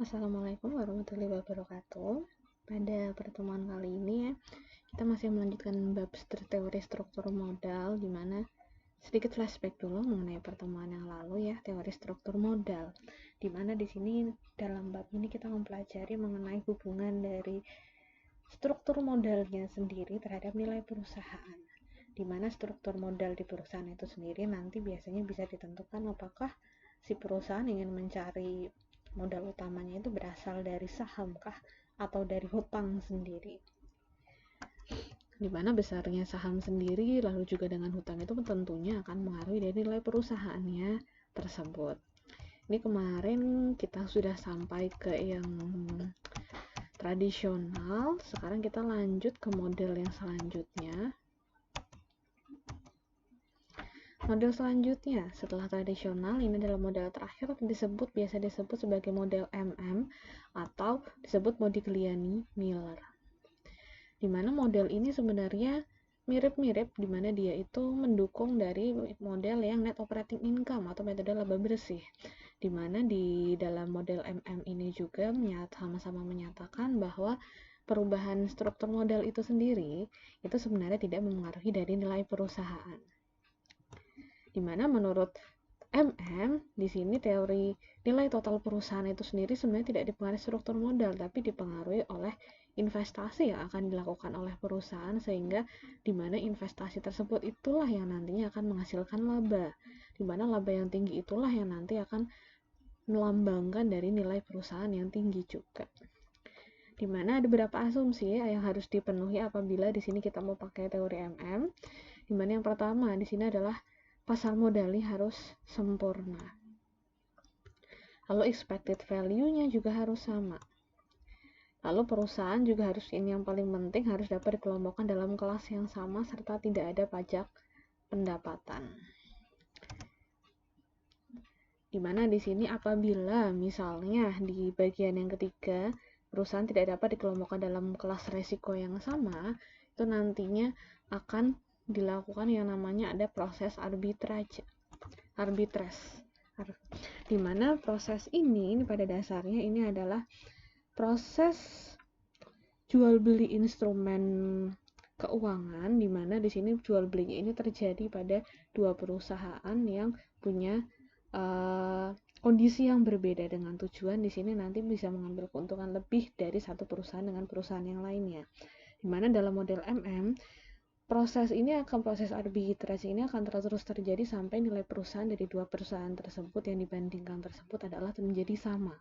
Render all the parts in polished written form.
Assalamualaikum warahmatullahi wabarakatuh. Pada pertemuan kali ini kita masih melanjutkan bab teori struktur modal, di mana sedikit flashback dulu mengenai pertemuan yang lalu ya, teori struktur modal. Di mana di sini dalam bab ini kita mempelajari mengenai hubungan dari struktur modalnya sendiri terhadap nilai perusahaan. Di mana struktur modal di perusahaan itu sendiri nanti biasanya bisa ditentukan apakah si perusahaan ingin mencari modal utamanya itu berasal dari saham kah atau dari hutang sendiri. Di mana besarnya saham sendiri lalu juga dengan hutang itu tentunya akan mengaruhi dari nilai perusahaannya tersebut. Ini kemarin kita sudah sampai ke yang tradisional, sekarang kita lanjut ke model yang selanjutnya. Model selanjutnya setelah tradisional ini adalah model terakhir, biasa disebut sebagai model MM atau disebut Modigliani-Miller. Di mana model ini sebenarnya mirip-mirip, di mana dia itu mendukung dari model yang net operating income atau metode laba bersih. Di mana di dalam model MM ini juga sama-sama menyatakan bahwa perubahan struktur modal itu sendiri itu sebenarnya tidak mempengaruhi dari nilai perusahaan. Dimana menurut MM di sini teori nilai total perusahaan itu sendiri sebenarnya tidak dipengaruhi struktur modal, tapi dipengaruhi oleh investasi yang akan dilakukan oleh perusahaan, sehingga dimana investasi tersebut itulah yang nantinya akan menghasilkan laba, dimana laba yang tinggi itulah yang nanti akan melambangkan dari nilai perusahaan yang tinggi juga. Dimana ada beberapa asumsi yang harus dipenuhi apabila di sini kita mau pakai teori MM. Dimana yang pertama di sini adalah pasar modalnya harus sempurna. Lalu expected value-nya juga harus sama. Lalu perusahaan juga harus, ini yang paling penting, harus dapat dikelompokkan dalam kelas yang sama serta tidak ada pajak pendapatan. Dimana di sini apabila misalnya di bagian yang ketiga perusahaan tidak dapat dikelompokkan dalam kelas resiko yang sama, itu nantinya akan dilakukan yang namanya ada proses arbitrase, di mana proses ini pada dasarnya ini adalah proses jual beli instrumen keuangan, di mana di sini jual beli ini terjadi pada dua perusahaan yang punya kondisi yang berbeda, dengan tujuan di sini nanti bisa mengambil keuntungan lebih dari satu perusahaan dengan perusahaan yang lainnya. Di mana dalam model MM proses arbitrase ini akan terus terjadi sampai nilai perusahaan dari dua perusahaan tersebut yang dibandingkan tersebut adalah menjadi sama.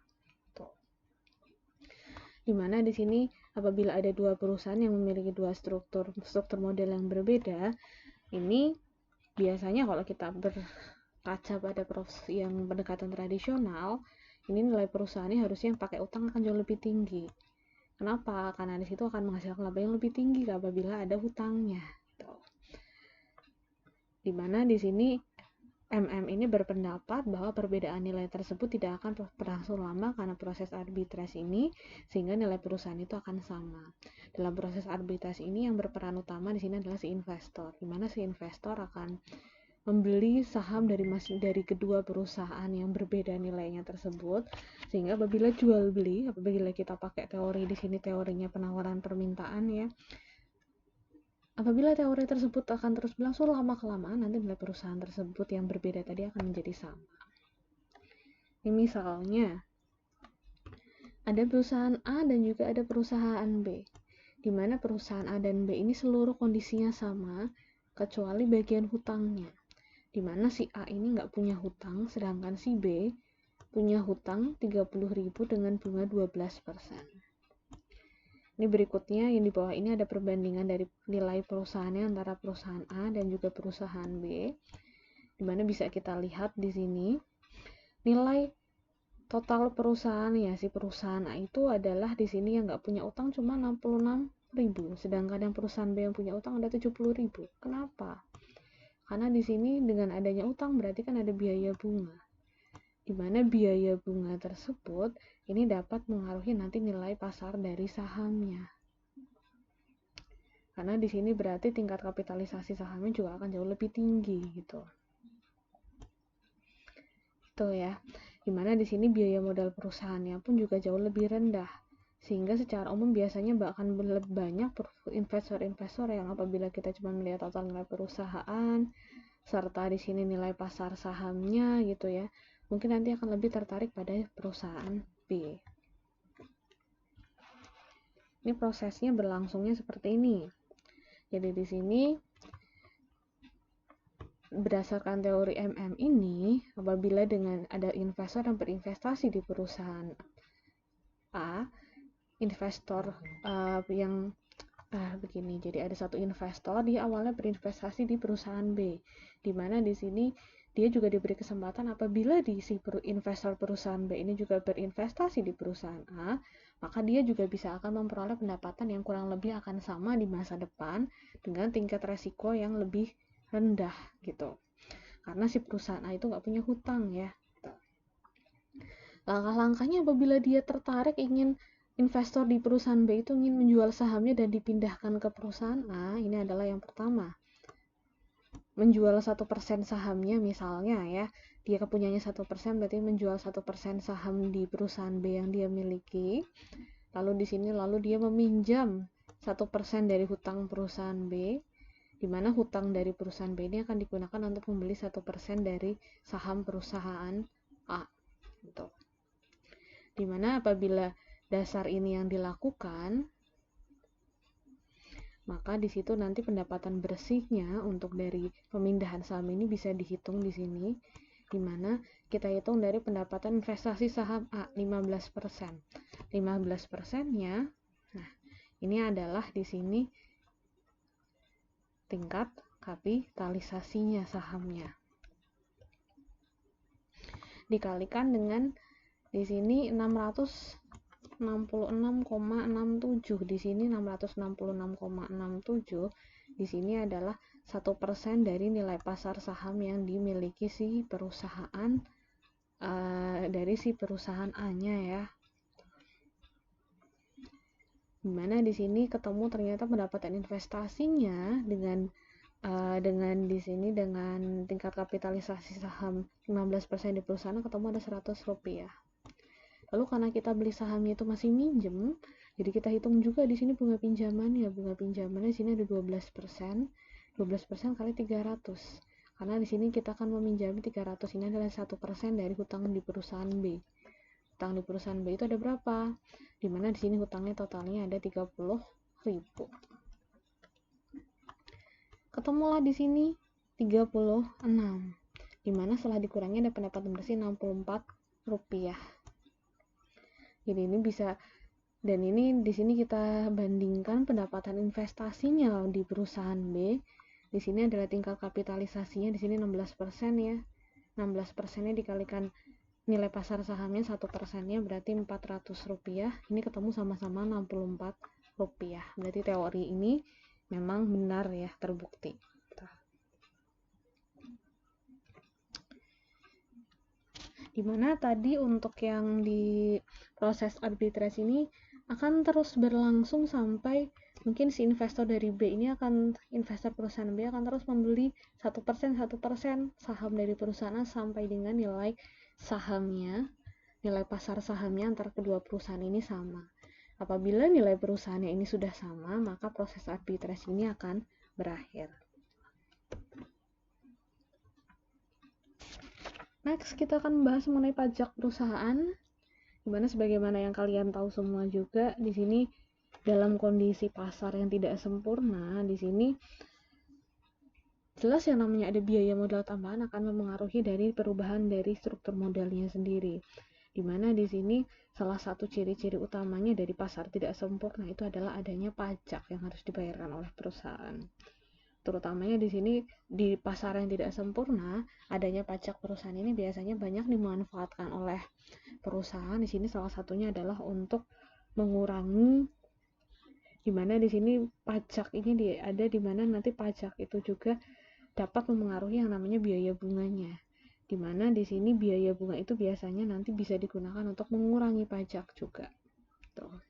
Dimana di sini apabila ada dua perusahaan yang memiliki dua struktur model yang berbeda, ini biasanya kalau kita berkaca pada proses yang pendekatan tradisional, ini nilai perusahaannya harusnya yang pakai utang akan jauh lebih tinggi. Kenapa? Karena di situ akan menghasilkan laba yang lebih tinggi apabila ada hutangnya. Dimana di sini MM ini berpendapat bahwa perbedaan nilai tersebut tidak akan berlangsung lama karena proses arbitrase ini, sehingga nilai perusahaan itu akan sama. Dalam proses arbitrase ini yang berperan utama di sini adalah si investor, di mana si investor akan membeli saham dari kedua perusahaan yang berbeda nilainya tersebut, sehingga apabila kita pakai teori di sini teorinya penawaran permintaan ya, apabila teori tersebut akan terus berlangsung lama-kelamaan, nanti nilai perusahaan tersebut yang berbeda tadi akan menjadi sama. Ini misalnya ada perusahaan A dan juga ada perusahaan B, di mana perusahaan A dan B ini seluruh kondisinya sama kecuali bagian hutangnya, di mana si A ini nggak punya hutang, sedangkan si B punya hutang 30.000 dengan bunga 12%. Ini berikutnya yang di bawah ini ada perbandingan dari nilai perusahaannya antara perusahaan A dan juga perusahaan B, di mana bisa kita lihat di sini nilai total perusahaan ya, si perusahaan A itu adalah di sini yang nggak punya utang cuma 66.000, sedangkan yang perusahaan B yang punya utang ada 70.000. Kenapa? Karena di sini dengan adanya utang berarti kan ada biaya bunga, di mana biaya bunga tersebut ini dapat mengaruhi nanti nilai pasar dari sahamnya. Karena di sini berarti tingkat kapitalisasi sahamnya juga akan jauh lebih tinggi gitu. Itu ya. Dimana di sini biaya modal perusahaannya pun juga jauh lebih rendah. Sehingga secara umum biasanya akan lebih banyak investor-investor yang apabila kita cuma melihat total nilai perusahaan serta di sini nilai pasar sahamnya gitu ya, mungkin nanti akan lebih tertarik pada perusahaan B. Ini prosesnya berlangsungnya seperti ini. Jadi di sini berdasarkan teori MM ini, apabila dengan ada investor yang berinvestasi di perusahaan A, investor yang begini. Jadi ada satu investor, dia awalnya berinvestasi di perusahaan B, di mana di sini dia juga diberi kesempatan apabila si investor perusahaan B ini juga berinvestasi di perusahaan A, maka dia juga bisa akan memperoleh pendapatan yang kurang lebih akan sama di masa depan dengan tingkat resiko yang lebih rendah gitu. Karena si perusahaan A itu nggak punya hutang ya. Langkah-langkahnya apabila dia tertarik ingin investor di perusahaan B itu ingin menjual sahamnya dan dipindahkan ke perusahaan A, ini adalah yang pertama. Menjual 1% sahamnya misalnya ya, dia kepunyanya 1% berarti menjual 1% saham di perusahaan B yang dia miliki. Lalu di sini dia meminjam 1% dari hutang perusahaan B, di mana hutang dari perusahaan B ini akan digunakan untuk membeli 1% dari saham perusahaan A. Gitu. Dimana apabila dasar ini yang dilakukan, maka di situ nanti pendapatan bersihnya untuk dari pemindahan saham ini bisa dihitung di sini, di mana kita hitung dari pendapatan investasi saham A 15%. 15%-nya, nah ini adalah di sini tingkat kapitalisasinya sahamnya. Dikalikan dengan di sini 666,67, di sini 666,67, di sini adalah 1% dari nilai pasar saham yang dimiliki si perusahaan dari si perusahaan A-nya ya. Dimana di sini ketemu ternyata pendapatan investasinya dengan di sini dengan tingkat kapitalisasi saham 15% di perusahaan ketemu ada Rp100. Lalu karena kita beli sahamnya itu masih minjem, jadi kita hitung juga di sini bunga pinjamannya. Bunga pinjamannya di sini ada 12%. 12% kali 300. Karena di sini kita akan meminjami 300, ini adalah 1% dari hutang di perusahaan B. Hutang di perusahaan B itu ada berapa? Dimana di sini hutangnya totalnya ada 30.000. Ketemulah di sini 36. Dimana setelah dikurangi ada pendapatan bersih Rp64. Jadi ini bisa, dan ini di sini kita bandingkan pendapatan investasinya di perusahaan B. Di sini adalah tingkat kapitalisasinya di sini 16% ya. 16%-nya dikalikan nilai pasar sahamnya 1%-nya berarti Rp400. Ini ketemu sama-sama Rp64. Berarti teori ini memang benar ya, terbukti. Dimana tadi untuk yang di proses arbitrase ini akan terus berlangsung sampai mungkin si investor dari B ini investor perusahaan B akan terus membeli 1% saham dari perusahaan A sampai dengan nilai sahamnya, nilai pasar sahamnya antara kedua perusahaan ini sama. Apabila nilai perusahaannya ini sudah sama, maka proses arbitrase ini akan berakhir. Next, kita akan membahas mengenai pajak perusahaan. Dimana sebagaimana yang kalian tahu semua juga, di sini dalam kondisi pasar yang tidak sempurna, di sini jelas yang namanya ada biaya modal tambahan akan mempengaruhi dari perubahan dari struktur modalnya sendiri. Dimana di sini salah satu ciri-ciri utamanya dari pasar tidak sempurna itu adalah adanya pajak yang harus dibayarkan oleh perusahaan. Terutamanya di sini di pasar yang tidak sempurna, adanya pajak perusahaan ini biasanya banyak dimanfaatkan oleh perusahaan. Di sini salah satunya adalah untuk mengurangi, dimana di sini pajak ini ada di mana nanti pajak itu juga dapat mempengaruhi yang namanya biaya bunganya. Dimana di sini biaya bunga itu biasanya nanti bisa digunakan untuk mengurangi pajak juga. Tuh.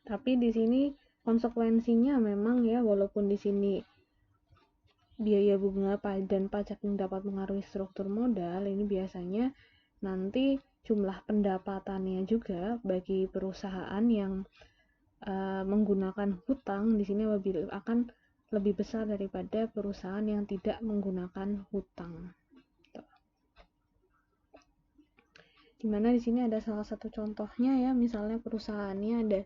Tapi di sini konsekuensinya memang ya, walaupun di sini biaya bunga dan pajak yang dapat mengaruhi struktur modal ini biasanya nanti jumlah pendapatannya juga bagi perusahaan yang menggunakan hutang di sini akan lebih besar daripada perusahaan yang tidak menggunakan hutang. Dimana di sini ada salah satu contohnya ya, misalnya perusahaannya ada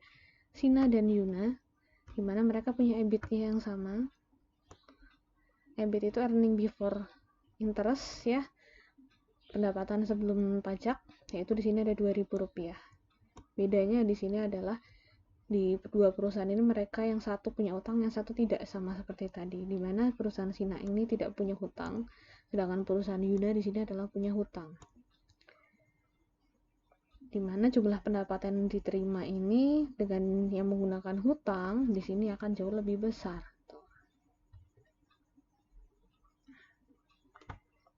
Sina dan Yuna, dimana mereka punya EBIT yang sama. EBIT itu earning before interest ya, pendapatan sebelum pajak, yaitu di sini ada Rp2.000. Bedanya di sini adalah di kedua perusahaan ini mereka yang satu punya utang, yang satu tidak, sama seperti tadi. Dimana perusahaan Sina ini tidak punya hutang, sedangkan perusahaan Yuna di sini adalah punya hutang. Dimana jumlah pendapatan yang diterima ini dengan yang menggunakan hutang di sini akan jauh lebih besar.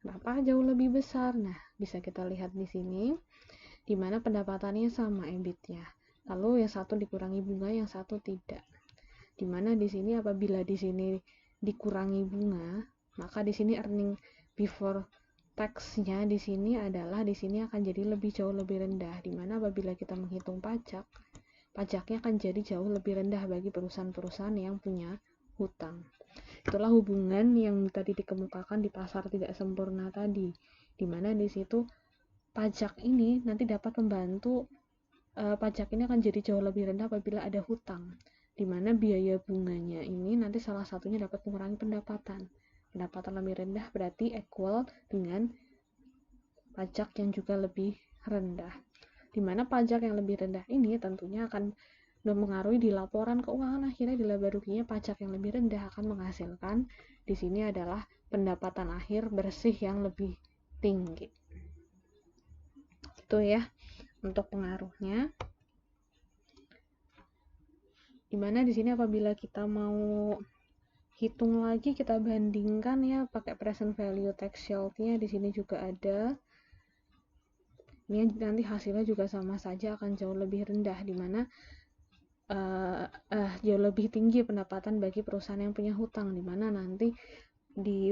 Kenapa jauh lebih besar? Nah, bisa kita lihat di sini, dimana pendapatannya sama EBIT-nya. Lalu yang satu dikurangi bunga, yang satu tidak. Dimana di sini apabila di sini dikurangi bunga, maka di sini earning before tax-nya di sini akan jadi jauh lebih rendah, dimana apabila kita menghitung pajaknya akan jadi jauh lebih rendah bagi perusahaan-perusahaan yang punya hutang. Itulah hubungan yang tadi dikemukakan di pasar tidak sempurna tadi, dimana di situ pajak ini nanti dapat membantu pajak ini akan jadi jauh lebih rendah apabila ada hutang, dimana biaya bunganya ini nanti salah satunya dapat mengurangi pendapatan lebih rendah berarti equal dengan pajak yang juga lebih rendah, dimana pajak yang lebih rendah ini tentunya akan mempengaruhi di laporan keuangan akhirnya di laba ruginya. Pajak yang lebih rendah akan menghasilkan di sini adalah pendapatan akhir bersih yang lebih tinggi. Itu ya untuk pengaruhnya. Dimana di sini apabila kita mau hitung lagi, kita bandingkan ya pakai present value tax shield-nya di sini juga ada. Ini nanti hasilnya juga sama saja akan jauh lebih rendah, dimana jauh lebih tinggi pendapatan bagi perusahaan yang punya hutang, dimana nanti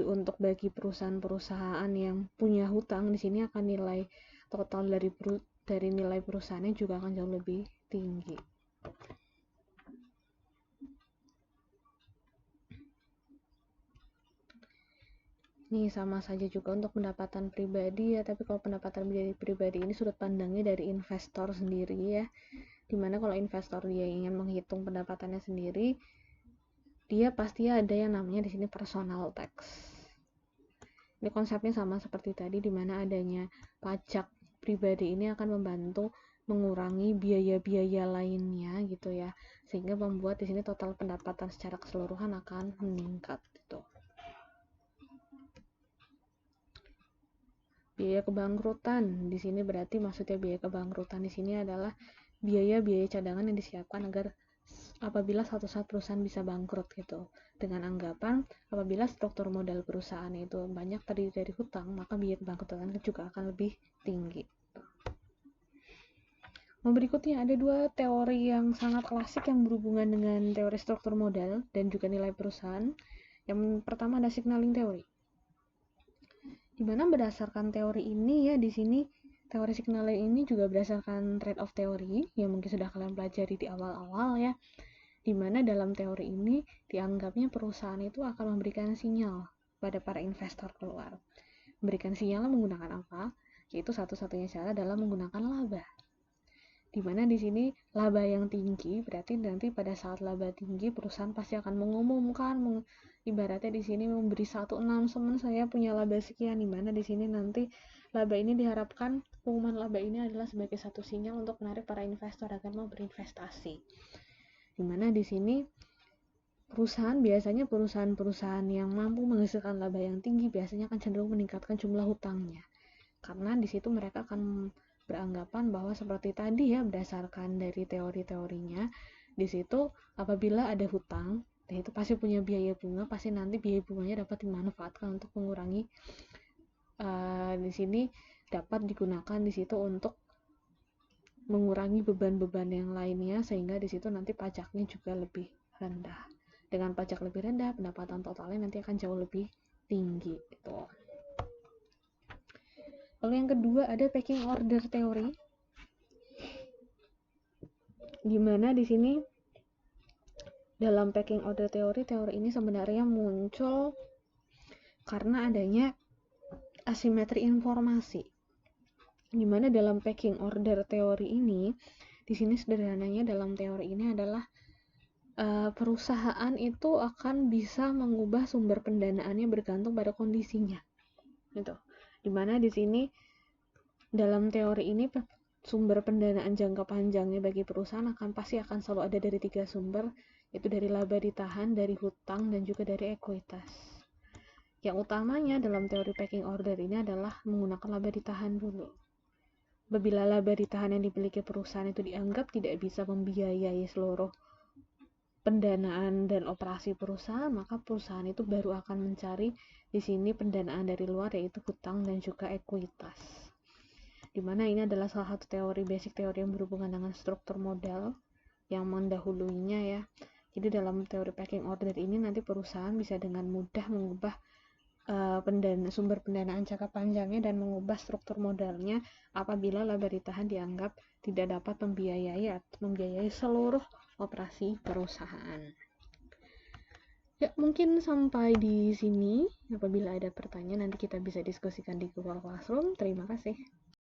untuk bagi perusahaan-perusahaan yang punya hutang di sini akan nilai total dari nilai perusahaannya juga akan jauh lebih tinggi. Nih sama saja juga untuk pendapatan pribadi ya, tapi kalau pendapatan pribadi ini sudut pandangnya dari investor sendiri ya, dimana kalau investor dia ingin menghitung pendapatannya sendiri, dia pasti ada yang namanya di sini personal tax. Ini konsepnya sama seperti tadi, dimana adanya pajak pribadi ini akan membantu mengurangi biaya-biaya lainnya gitu ya, sehingga membuat di sini total pendapatan secara keseluruhan akan meningkat gitu. Biaya kebangkrutan di sini berarti maksudnya biaya kebangkrutan di sini adalah biaya-biaya cadangan yang disiapkan agar apabila suatu saat perusahaan bisa bangkrut gitu, dengan anggapan apabila struktur modal perusahaan itu banyak terdiri dari hutang, maka biaya kebangkrutan juga akan lebih tinggi. Nah, berikutnya ada dua teori yang sangat klasik yang berhubungan dengan teori struktur modal dan juga nilai perusahaan. Yang pertama ada signaling teori, dimana berdasarkan teori ini ya, di sini teori signaling ini juga berdasarkan trade-off teori yang mungkin sudah kalian pelajari di awal-awal ya, dimana dalam teori ini dianggapnya perusahaan itu akan memberikan sinyal pada para investor keluar. Memberikan sinyal menggunakan apa? Yaitu satu-satunya cara adalah menggunakan laba. Dimana di sini laba yang tinggi berarti nanti pada saat laba tinggi perusahaan pasti akan mengumumkan, ibaratnya di sini memberi satu announcement, saya punya laba sekian, dimana di sini nanti laba ini diharapkan, pengumuman laba ini adalah sebagai satu sinyal untuk menarik para investor agar mau berinvestasi. Dimana di sini perusahaan-perusahaan yang mampu menghasilkan laba yang tinggi biasanya akan cenderung meningkatkan jumlah hutangnya, karena di situ mereka akan beranggapan bahwa seperti tadi ya, berdasarkan dari teori-teorinya, di situ apabila ada hutang, itu pasti punya biaya bunga, pasti nanti biaya bunganya dapat dimanfaatkan untuk mengurangi di sini dapat digunakan di situ untuk mengurangi beban-beban yang lainnya, sehingga di situ nanti pajaknya juga lebih rendah. dengan pajak lebih rendah, pendapatan totalnya nanti akan jauh lebih tinggi gitu. Lalu yang kedua ada pecking order teori, dimana di sini dalam pecking order teori ini sebenarnya muncul karena adanya asimetri informasi. Dimana dalam pecking order teori ini, di sini sederhananya dalam teori ini adalah perusahaan itu akan bisa mengubah sumber pendanaannya bergantung pada kondisinya. Gitu. Dimana di sini dalam teori ini sumber pendanaan jangka panjangnya bagi perusahaan pasti akan selalu ada dari 3 sumber, yaitu dari laba ditahan, dari hutang, dan juga dari ekuitas. Yang utamanya dalam teori pecking order ini adalah menggunakan laba ditahan dulu. Apabila laba ditahan yang dimiliki perusahaan itu dianggap tidak bisa membiayai seluruh pendanaan dan operasi perusahaan, maka perusahaan itu baru akan mencari di sini pendanaan dari luar, yaitu hutang dan juga ekuitas. Dimana ini adalah salah satu basic teori yang berhubungan dengan struktur modal yang mendahuluinya ya. Jadi dalam teori pecking order ini nanti perusahaan bisa dengan mudah mengubah sumber pendanaan jangka panjangnya dan mengubah struktur modalnya apabila laba ditahan dianggap tidak dapat membiayai seluruh operasi perusahaan. Ya, mungkin sampai di sini. Apabila ada pertanyaan nanti kita bisa diskusikan di Google Classroom. Terima kasih.